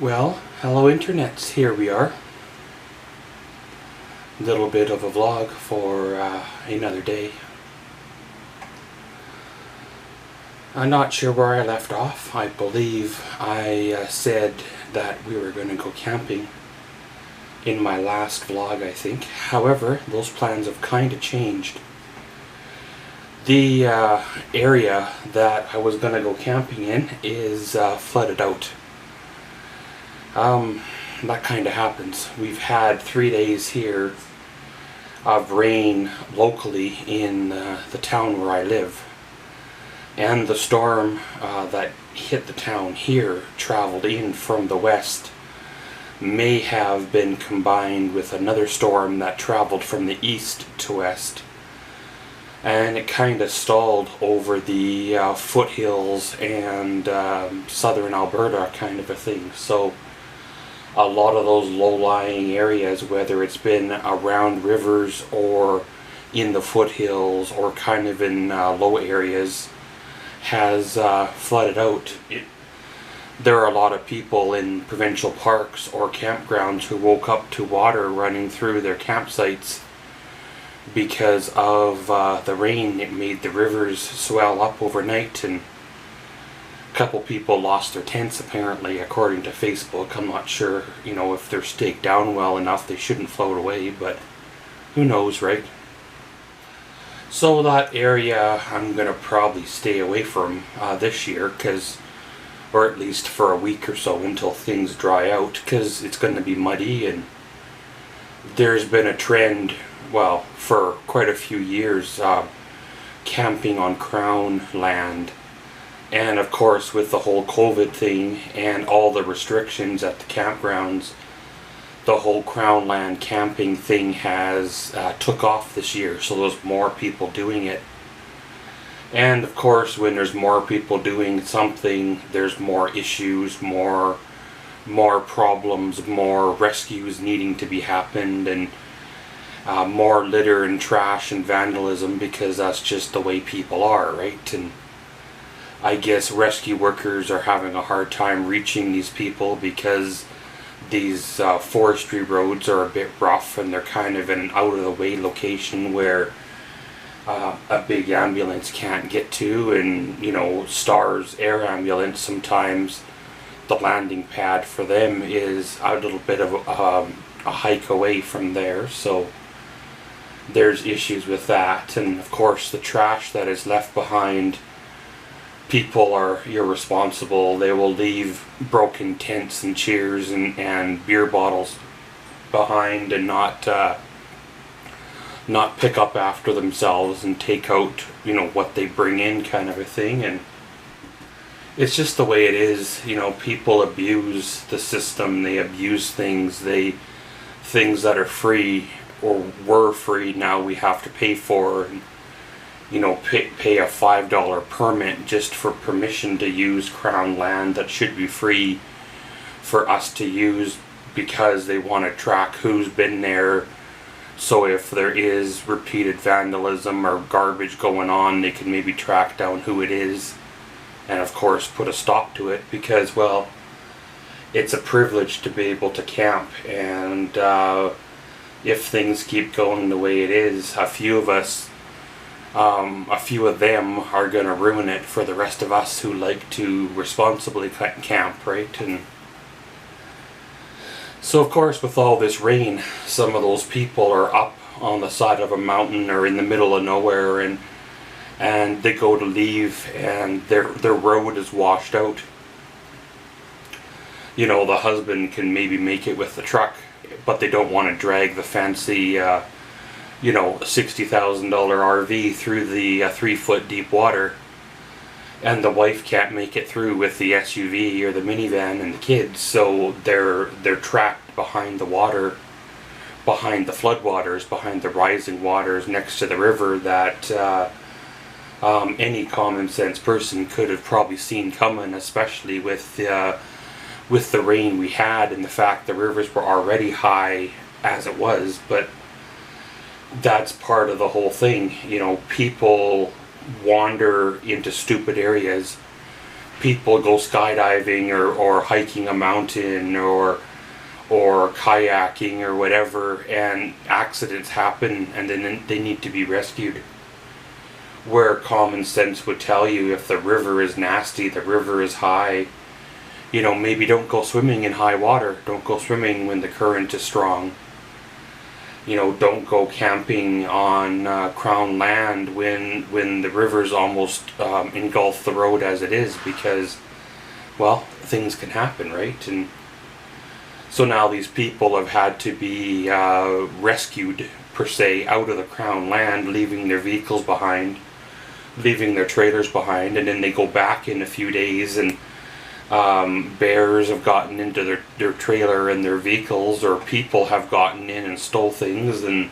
Well, hello internets, here we are. A little bit of a vlog for another day. I'm not sure where I left off. I believe I said that we were going to go camping in my last vlog, I think. However, those plans have kind of changed. The area that I was going to go camping in is flooded out. That kind of happens. We've had 3 days here of rain locally in the town where I live. And the storm that hit the town here traveled in from the west. May have been combined with another storm that traveled from the east to west. And it kind of stalled over the foothills and southern Alberta kind of a thing. So a lot of those low-lying areas, whether it's been around rivers or in the foothills or kind of in low areas, has flooded out. There are a lot of people in provincial parks or campgrounds who woke up to water running through their campsites because of the rain. It made the rivers swell up overnight, and a couple people lost their tents apparently, according to Facebook. I'm not sure, if they're staked down well enough, they shouldn't float away, but who knows, right? So that area I'm going to probably stay away from this year, or at least for a week or so until things dry out, because it's going to be muddy. And there's been a trend, well, for quite a few years, camping on Crown land. And of course, with the whole COVID thing and all the restrictions at the campgrounds, the whole Crown land camping thing has took off this year. So there's more people doing it. And of course, when there's more people doing something, there's more issues, more problems, more rescues needing to be happened, and more litter and trash and vandalism, because that's just the way people are, right? And I guess rescue workers are having a hard time reaching these people because these forestry roads are a bit rough, and they're kind of in an out-of-the-way location where a big ambulance can't get to. And Star's air ambulance, sometimes the landing pad for them is a little bit of a hike away from there, so there's issues with that. And of course, the trash that is left behind, people are irresponsible. They will leave broken tents and chairs and beer bottles behind, and not pick up after themselves and take out what they bring in, kind of a thing. And it's just the way it is. People abuse the system. They abuse things. Things that are free or were free, now we have to pay for. And pay a $5 permit just for permission to use Crown land that should be free for us to use, because they want to track who's been there. So if there is repeated vandalism or garbage going on, they can maybe track down who it is, and of course put a stop to it, because, well, it's a privilege to be able to camp. And if things keep going the way it is, a few of them are going to ruin it for the rest of us who like to responsibly camp, right? And so of course, with all this rain, some of those people are up on the side of a mountain or in the middle of nowhere, and they go to leave, and their road is washed out. The husband can maybe make it with the truck, but they don't want to drag the fancy $60,000 RV through the 3-foot deep water, and the wife can't make it through with the SUV or the minivan and the kids. So they're trapped behind the water, behind the floodwaters, behind the rising waters next to the river that any common sense person could have probably seen coming, especially with the rain we had and the fact the rivers were already high as it was. But that's part of the whole thing. People wander into stupid areas people go skydiving or hiking a mountain or kayaking or whatever, and accidents happen and then they need to be rescued. Where common sense would tell you, if the river is nasty, the river is high, you know, maybe don't go swimming in high water. Don't go swimming when the current is strong. You know, don't go camping on Crown land when the rivers almost engulf the road as it is, because, well, things can happen, right? And so now these people have had to be rescued, per se, out of the Crown land, leaving their vehicles behind, leaving their trailers behind, and then they go back in a few days, and bears have gotten into their trailer and their vehicles, or people have gotten in and stole things, and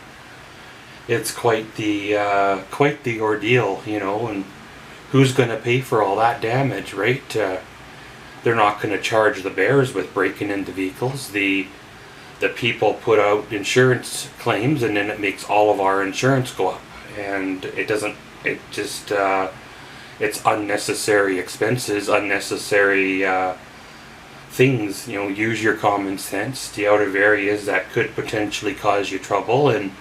it's quite the ordeal, you know. And who's going to pay for all that damage, right? They're not going to charge the bears with breaking into vehicles. The people put out insurance claims, and then it makes all of our insurance go up, and it's unnecessary expenses, unnecessary things. You know, use your common sense. Stay out of areas that could potentially cause you trouble, and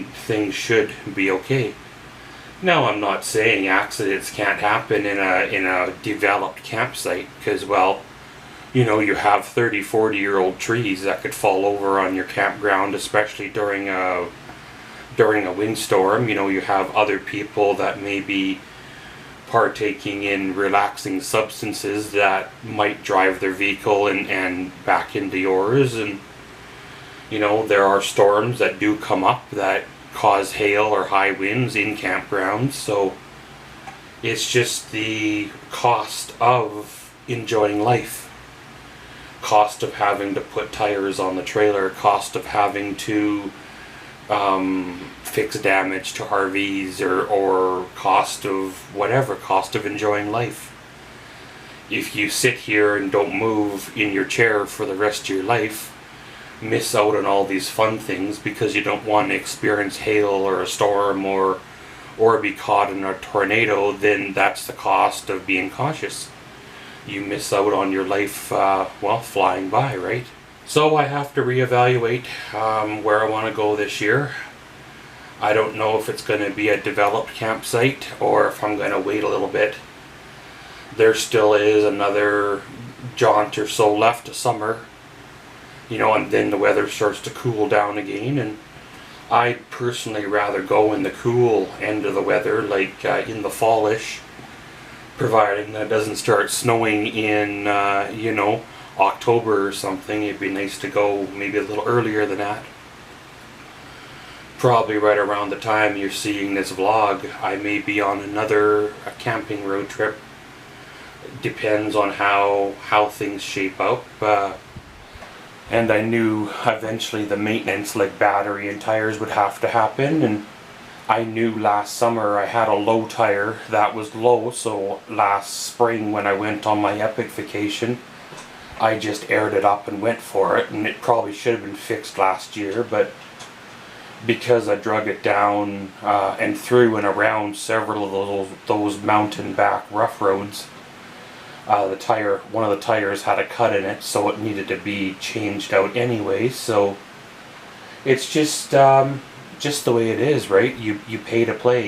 things should be okay. Now, I'm not saying accidents can't happen in a developed campsite, because, well, you know, you have 30, 40-year-old trees that could fall over on your campground, especially during a windstorm. You know, you have other people that may be partaking in relaxing substances that might drive their vehicle and back into yours. And, you know, there are storms that do come up that cause hail or high winds in campgrounds. So it's just the cost of enjoying life, cost of having to put tires on the trailer, cost of having to fix damage to RVs, or cost of whatever, cost of enjoying life. If you sit here and don't move in your chair for the rest of your life, miss out on all these fun things because you don't want to experience hail or a storm or be caught in a tornado, then that's the cost of being cautious. You miss out on your life, well, flying by, right? So I have to reevaluate where I want to go this year. I don't know if it's going to be a developed campsite or if I'm going to wait a little bit. There still is another jaunt or so left of summer, you know, and then the weather starts to cool down again, and I'd personally rather go in the cool end of the weather, like in the fallish, providing that it doesn't start snowing in, you know, October or something. It'd be nice to go maybe a little earlier than that. Probably right around the time you're seeing this vlog, I may be on another camping road trip. Depends on how things shape up. And I knew eventually the maintenance, like battery and tires, would have to happen. And I knew last summer I had a low tire that was low, so last spring when I went on my epic vacation, I just aired it up and went for it, and it probably should have been fixed last year, but because I drug it down and through and around several of those mountain back rough roads, one of the tires had a cut in it, so it needed to be changed out anyway. So it's just the way it is, right? You pay to play,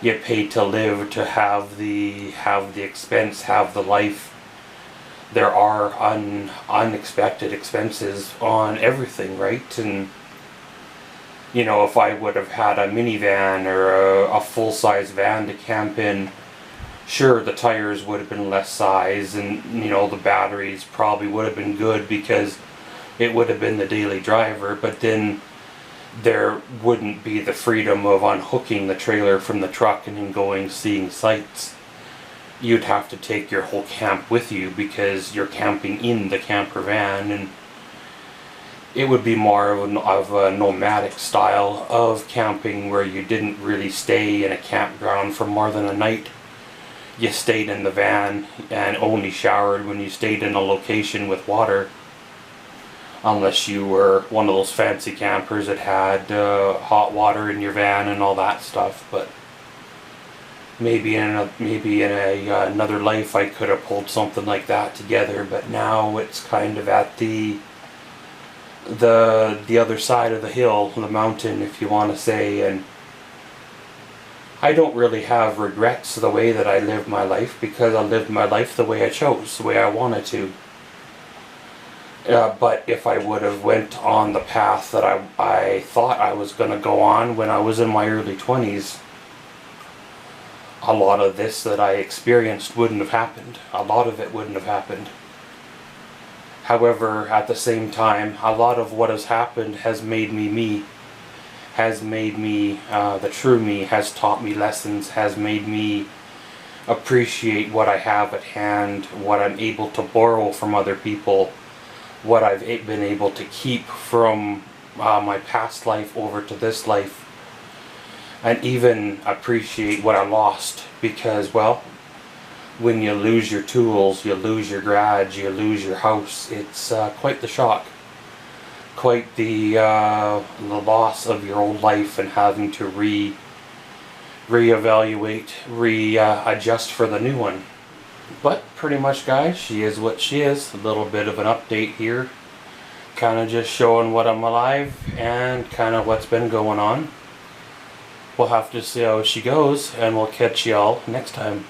you pay to live, to have the expense, have the life. There are unexpected expenses on everything, right? And you know, if I would have had a minivan or a full-size van to camp in, sure, the tires would have been less size, and you know, the batteries probably would have been good because it would have been the daily driver, but then there wouldn't be the freedom of unhooking the trailer from the truck and then going seeing sights. You'd have to take your whole camp with you because you're camping in the camper van, and it would be more of a nomadic style of camping where you didn't really stay in a campground for more than a night. You stayed in the van and only showered when you stayed in a location with water, unless you were one of those fancy campers that had hot water in your van and all that stuff. But another life I could have pulled something like that together, but now it's kind of at the other side of the hill, the mountain, if you want to say, and I don't really have regrets the way that I lived my life, because I lived my life the way I chose, the way I wanted to. But if I would have went on the path that I thought I was going to go on when I was in my early 20s, a lot of this that I experienced wouldn't have happened. A lot of it wouldn't have happened. However, at the same time, a lot of what has happened has made me me. Has made me the true me, has taught me lessons, has made me appreciate what I have at hand, what I'm able to borrow from other people, what I've been able to keep from my past life over to this life, and even appreciate what I lost, because, well, when you lose your tools, you lose your garage, you lose your house, it's quite the shock. Quite the loss of your old life, and having to reevaluate, adjust for the new one. But pretty much, guys, she is what she is. A little bit of an update here, kind of just showing what I'm alive and kind of what's been going on. We'll have to see how she goes, and we'll catch y'all next time.